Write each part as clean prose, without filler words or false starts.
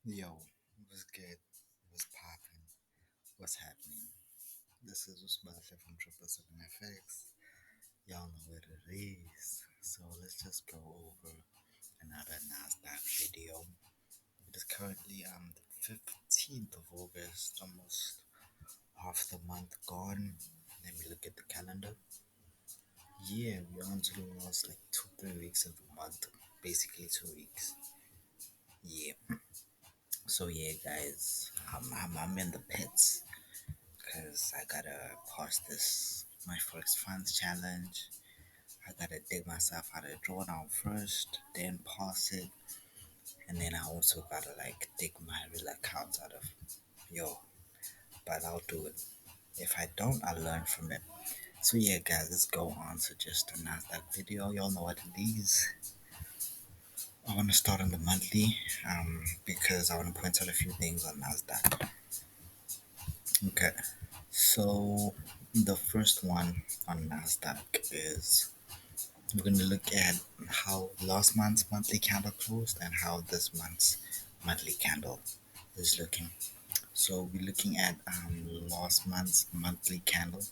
Yo, what's good? What's poppin'? What's happening? This is Usbata from 777FX. Y'all know what it is. So let's just go over another Nasdaq video. It is currently the 15th of August, almost half the month gone. Let me look at the calendar. Yeah, we're on to the last like 2-3 weeks of the month. Basically 2 weeks. Yeah. So yeah, guys, I'm in the pits because I gotta pass this my first funds challenge. I gotta dig myself out of the drawdown first, then pass it, and then I also gotta like dig my real account out of yo. But I'll do it. If I don't, I'll learn from it. So yeah, guys, let's go on to just a Nasdaq video. Y'all know what it is. I want to start on the monthly, because I want to point out a few things on Nasdaq. Okay, so the first one on Nasdaq is we're going to look at how last month's monthly candle closed and how this month's monthly candle is looking. So we're looking at last month's monthly candle.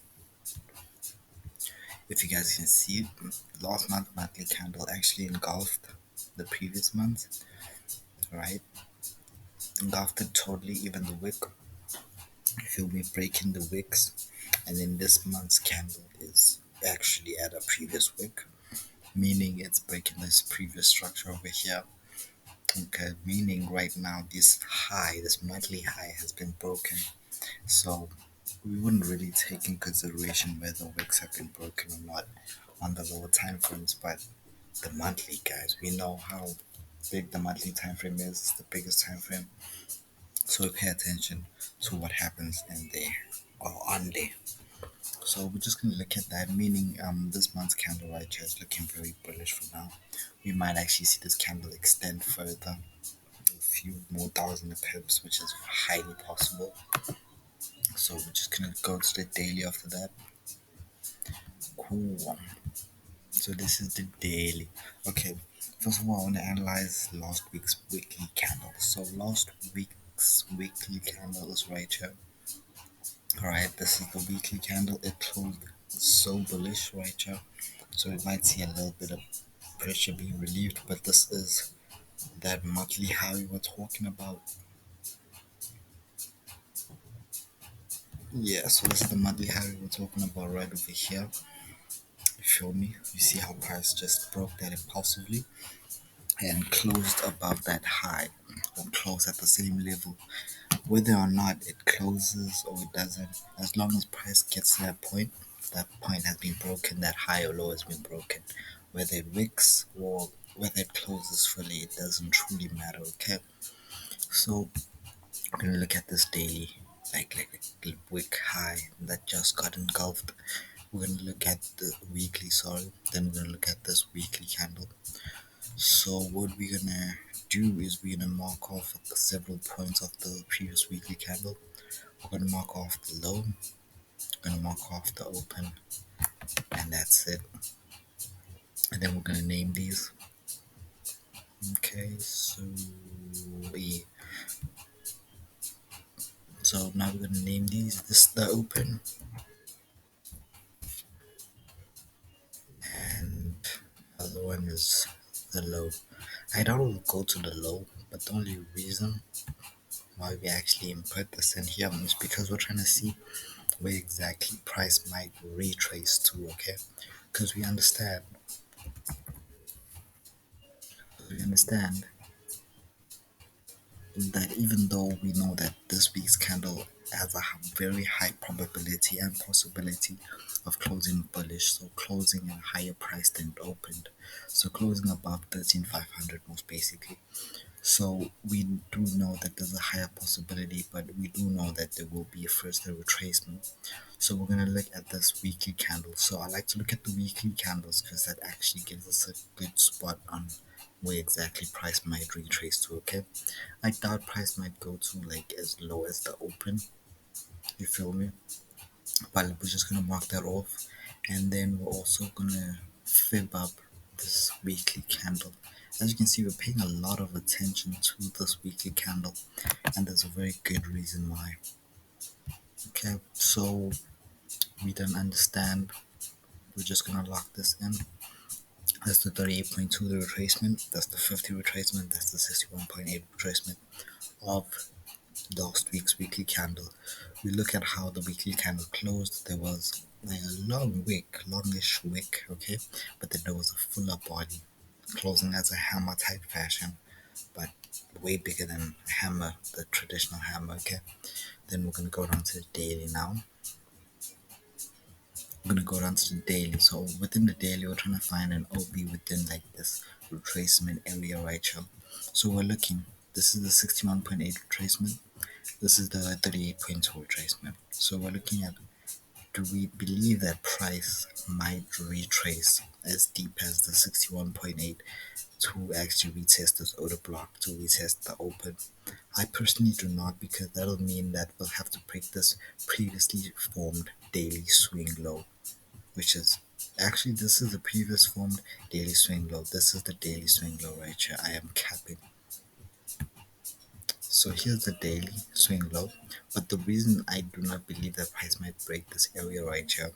If you guys can see it, last month's monthly candle actually engulfed the previous month, right? Engulfed it totally, even the wick. If you'll be breaking the wicks, and then this month's candle is actually at a previous wick, meaning it's breaking this previous structure over here. Okay, meaning right now this monthly high has been broken. So we wouldn't really take in consideration whether wicks have been broken or not on the lower time frames, but the monthly, guys, we know how big the monthly time frame is. It's the biggest time frame. So pay attention to what happens in there or on there. So we're just gonna look at that, meaning this month's candle right here is looking very bullish for now. We might actually see this candle extend further, a few more thousand pips, which is highly possible. So we're just gonna go to the daily after that. Cool. So this is the daily. Okay. First of all, I want to analyze last week's weekly candle. So last week's weekly candle is right here. Alright, this is the weekly candle. It closed so bullish right here. So we might see a little bit of pressure being relieved, but this is that monthly high we were talking about. Yeah, so this is the monthly high we were talking about right over here. You feel me? You see how price just broke that impulsively and closed above that high, or closed at the same level. Whether or not it closes or it doesn't, as long as price gets to that point has been broken, that high or low has been broken. Whether it wicks or whether it closes fully, it doesn't truly matter, okay? So we're gonna look at this daily, like a wick high that just got engulfed. We're gonna look at the weekly, sorry. Then we're gonna look at this weekly candle. So what we're gonna do is we're gonna mark off several points of the previous weekly candle. We're gonna mark off the low, we're gonna mark off the open, and that's it. And then we're gonna name these. Okay, so yeah. So now we're gonna name these. This is the open, and the other one is the low. I don't go to the low, but the only reason why we actually input this in here is because we're trying to see where exactly price might retrace to, okay? Because we understand that even though we know that this week's candle has a very high probability and possibility of closing bullish, so closing at a higher price than it opened, so closing above 13,500 most basically. So we do know that there's a higher possibility, but we do know that there will be a further retracement. So we're gonna look at this weekly candle. So I like to look at the weekly candles because that actually gives us a good spot on where exactly price might retrace to. Okay, I doubt price might go to like as low as the open. You feel me? But we're just gonna mark that off, and then we're also gonna fib up this weekly candle As you can see, we're paying a lot of attention to this weekly candle, and there's a very good reason why. Okay, so we don't understand. We're just gonna lock this in. That's the 38.2 the retracement. That's the 50 retracement. That's the 61.8 retracement of last week's weekly candle. We look at how the weekly candle closed. There was like a long wick, longish wick, okay, but then there was a fuller body closing as a hammer type fashion, but way bigger than hammer, the traditional hammer, okay. Then we're gonna go down to the daily now. I'm gonna go down to the daily. So within the daily, we're trying to find an OB within like this retracement area right here. So we're looking. This is the 61.8 retracement. This is the 38.2 retracement. So we're looking at, do we believe that price might retrace as deep as the 61.8 to actually retest this order block, to retest the open? I personally do not, because that'll mean that we'll have to break this previously formed daily swing low, which is actually, this is the previous formed daily swing low. This is the daily swing low right here. I am capping. So here's the daily swing low. But the reason I do not believe that price might break this area right here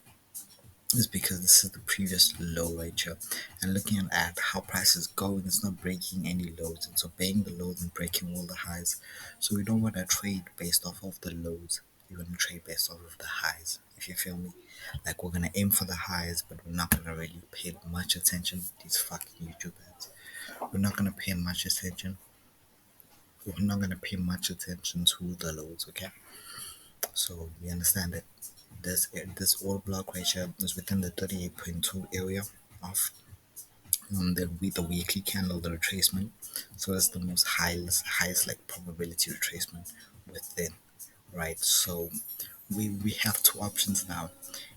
is because this is the previous low right here. And looking at how price is going, it's not breaking any lows. It's obeying the lows and breaking all the highs. So we don't want to trade based off of the lows. We want to trade based off of the highs, if you feel me. Like, we're gonna aim for the highs, but we're not gonna really pay much attention to these fucking YouTube ads. We're not gonna pay much attention. We're not gonna pay much attention to the lows, okay? So we understand that this order block right here is within the 38.2 area of the weekly candle, the retracement. So that's the most highest like probability retracement within, right? So we have two options now.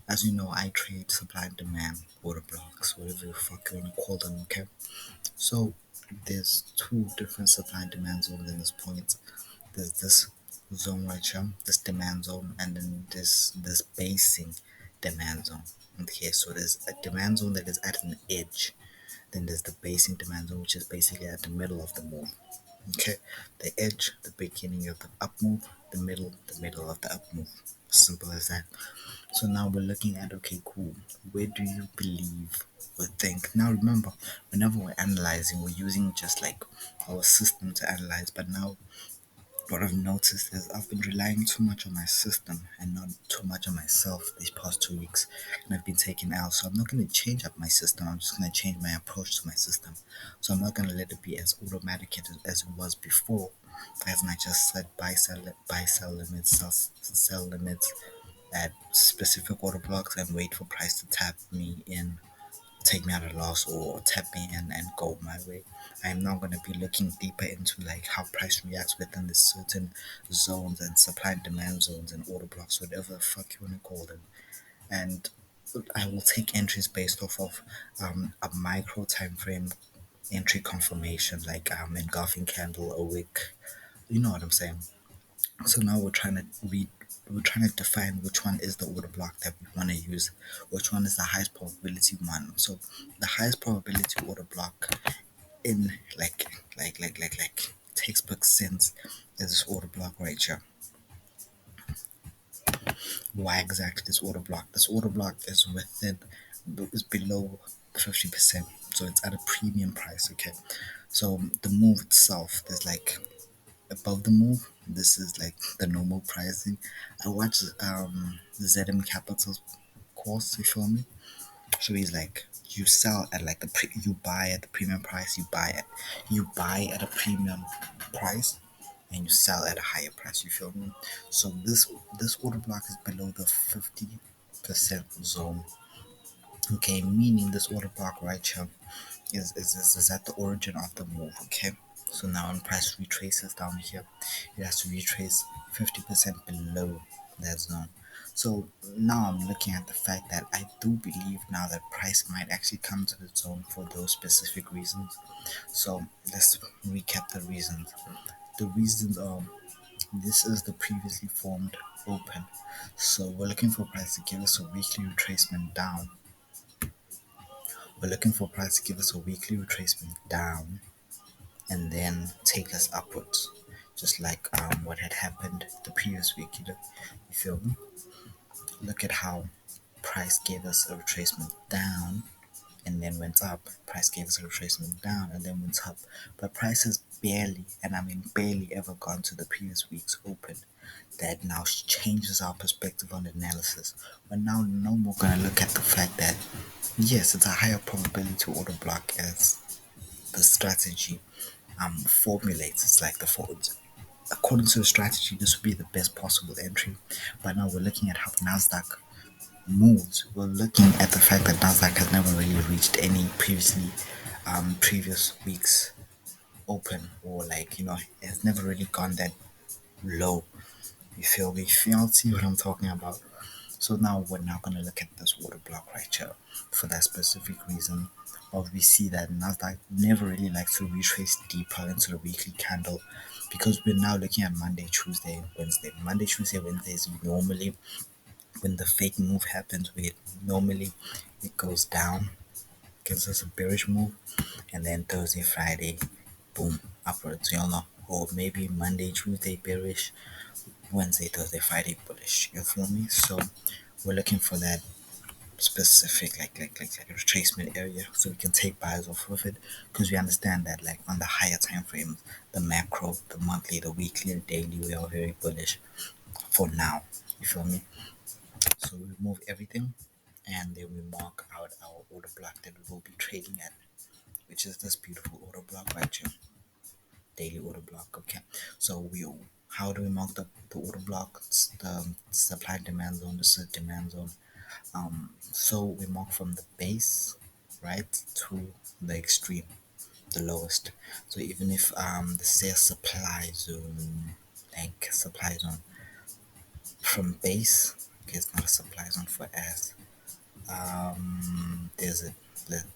As you know, I trade supply and demand order blocks, whatever the fuck you wanna call them, okay? So there's two different supply and demand zones in this point. There's this zone right here, this demand zone, and then this basing demand zone. Okay, so there's a demand zone that is at an edge. Then there's the basing demand zone, which is basically at the middle of the move. Okay, the edge, the beginning of the up move, the middle of the up move. Simple as that. So now we're looking at, okay, cool. Where do you believe or think? Now remember, whenever we're analyzing, we're using just like our system to analyze. But now what I've noticed is I've been relying too much on my system and not too much on myself these past 2 weeks, and I've been taking L. So I'm not going to change up my system. I'm just going to change my approach to my system. So I'm not going to let it be as automatic as it was before. As I just said, buy sell limits, sell limits at specific order blocks, and wait for price to tap me in, take me out of loss, or tap me in and go my way. I'm not going to be looking deeper into like how price reacts within the certain zones and supply and demand zones and order blocks, whatever the fuck you want to call them. And I will take entries based off of a micro time frame entry confirmation, like engulfing candle, a wick. You know what I'm saying? So now we're trying to define which one is the order block that we want to use, which one is the highest probability one. So the highest probability order block in like textbook sense is this order block right here. Why exactly this order block? This order block is below 50%, so it's at a premium price. Okay, so the move itself, there's like above the move, this is like the normal pricing. I watched ZM Capital's course, you feel me? So he's like, you sell at like you buy at the premium price, you buy at a premium price, and you sell at a higher price, you feel me? So this order block is below the 50% zone. Okay, meaning this order block right here is at the origin of the move. Okay, so now when price retraces down here, it has to retrace 50% below that zone. So now I'm looking at the fact that I do believe now that price might actually come to the zone for those specific reasons. So let's recap the reasons. The reasons are, this is the previously formed open, so we're looking for price to give us a weekly retracement down. We're looking for price to give us a weekly retracement down. and then take us upwards, just like what had happened the previous week. You feel me? Look at how price gave us a retracement down and then went up. Price gave us a retracement down and then went up. But price has barely, and I mean barely, ever gone to the previous week's open. That now changes our perspective on analysis. We're now no more going to look at the fact that yes, it's a higher probability to order block as the strategy formulates. It's like the forwards. According to the strategy, this would be the best possible entry. But now we're looking at how Nasdaq moves. We're looking at the fact that Nasdaq has never really reached any previous week's open, or like it has never really gone that low. You feel me? Feel see what I'm talking about? So now we're now gonna look at this water block right here for that specific reason. Of we see that Nasdaq never really likes to retrace deeper into the weekly candle, because we're now looking at Monday, Tuesday, Wednesday. Monday, Tuesday, Wednesday is normally when the fake move happens, where normally it goes down, gives us a bearish move, and then Thursday, Friday, boom, upwards, or maybe Monday, Tuesday, bearish, Wednesday, Thursday, Friday, bullish. You feel me? So we're looking for that specific like retracement area, so we can take buys off of it, because we understand that like on the higher time frames, the macro, the monthly, the weekly, the daily, we are very bullish for now. You feel me? So we remove everything and then we mark out our order block that we will be trading at, which is this beautiful order block right here, daily order block. Okay, so we how do we mark the order block? It's the supply and demand zone. This is demand zone. So we mark from the base right to the extreme, the lowest. So even if the sales supply zone, like supply zone from base, okay, it's not a supply zone for S. There's a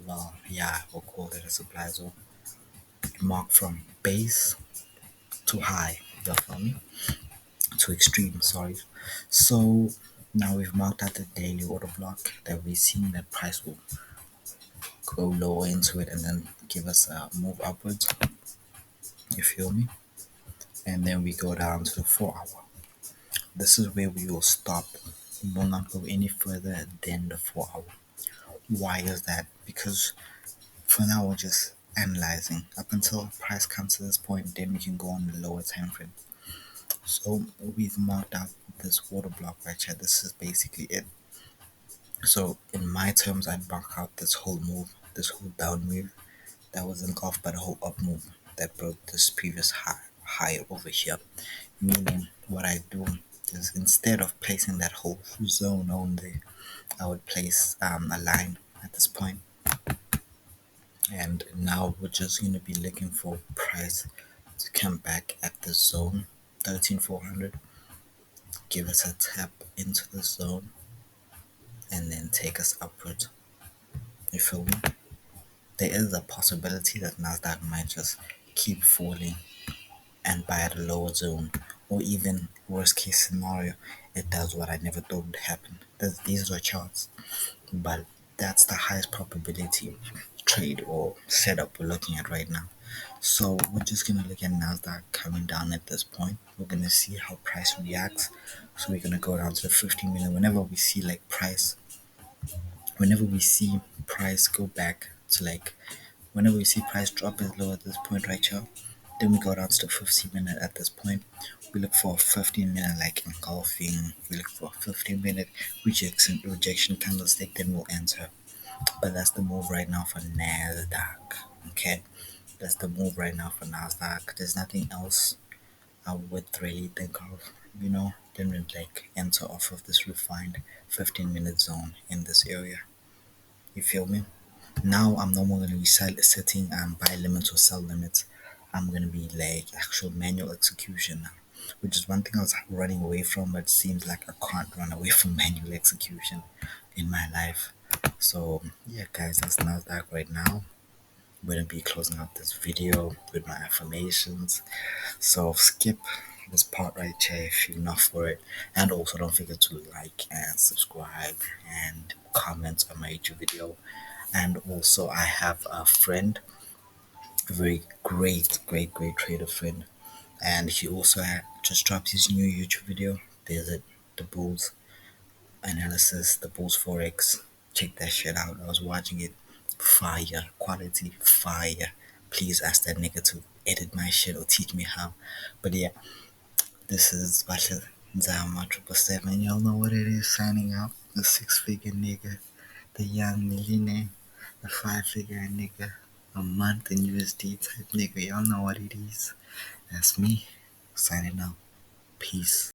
well, yeah, we'll call it a supply zone. Mark from base to high, you feel me? To extreme, sorry. So now we've marked out the daily order block that we've seen that price will go lower into it and then give us a move upwards. You feel me? And then we go down to the 4 hour. This is where we will stop. We will not go any further than the 4 hour. Why is that? Because for now we're just analyzing up until price comes to this point, then we can go on the lower time frame. So we've marked out this water block right here. This is basically it. So in my terms, I mark out this whole move, this whole down move that was engulfed by the whole up move that broke this previous high over here. Meaning what I do is, instead of placing that whole zone on there, I would place a line at this point. And now we're just going to be looking for price to come back at the zone 13,400, give us a tap into the zone, and then take us upward. You feel me? There is a possibility that Nasdaq might just keep falling and buy at a lower zone, or even worst case scenario, it does what I never thought would happen. These are charts, but that's the highest probability trade or setup we're looking at right now. So we're just gonna look at Nasdaq coming down at this point. We're gonna see how price reacts. So we're gonna go down to the 15 minute. Whenever we see price go back to like, whenever we see price drop as low at this point right here, then we go down to the 15 minute at this point. We look for a 15 minute like engulfing. We look for a 15-minute rejection candlestick, then we'll enter. But that's the move right now for Nasdaq. Okay, that's the move right now for Nasdaq. There's nothing else I would really think of, then we'd like enter off of this refined 15-minute zone in this area. You feel me? Now I'm no more gonna be setting buy limits or sell limits. I'm gonna be like actual manual execution now, which is one thing I was running away from, but it seems like I can't run away from manual execution in my life. So yeah, guys, that's Nasdaq right now. I'm gonna be closing out this video with my affirmations. So skip this part right here if you're not for it, and also don't forget to like and subscribe and comment on my YouTube video. And also I have a friend a very great trader friend. And he also just dropped his new YouTube video. There's the bulls analysis, the bulls forex. Check that shit out. I was watching it. Fire quality, fire. Please ask that nigga to edit my shit or teach me how. But yeah, this is Basha Zama 777. Y'all know what it is. Signing out. The 6-figure nigga, the young millionaire, the 5-figure nigga, a month in USD type nigga. Y'all know what it is. That's me. Signing out. Peace.